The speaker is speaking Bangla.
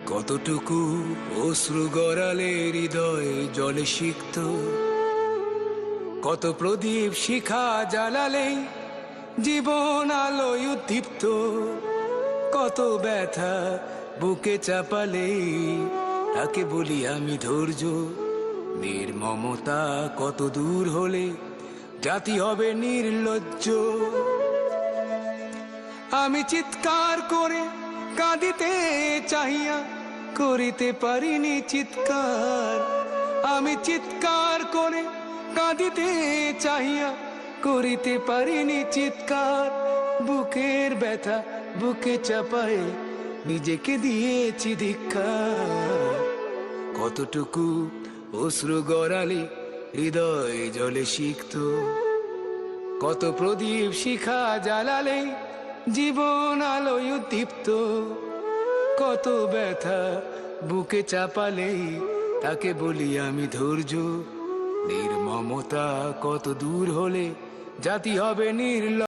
কতটুকু অশ্রু গড়ালে হৃদয় জলে সিক্ত, কত প্রদীপ শিখা জ্বালালে জীবন আলোয় উদ্দীপ্ত, কত ব্যথা বুকে চাপালে তাকে বলি আমি ধৈর্য। নির্মমতা কত দূর হলে জাতি হবে নির্লজ্জ। আমি চিৎকার করে কাঁদিতে চাহিয়া করিতে পারিনি চিৎকার। আমি চিৎকার করে কাঁদিতে চাহিয়া করিতে পারিনি চিৎকার। বুকের ব্যথা বুকে চাপায় নিজেকে দিয়েছি ধিক্কার। কতটুকু অশ্রু গড়ালে হৃদয় জলে সিক্ত, কত প্রদীপ শিখা জ্বালালে জীবন আলোয় উদ্দীপ্ত, কত ব্যথা বুকে চাপালে তাকে বলি আমি ধৈর্য। নির্মমতা কত দূর হলে জাতি হবে নির্লজ্জ।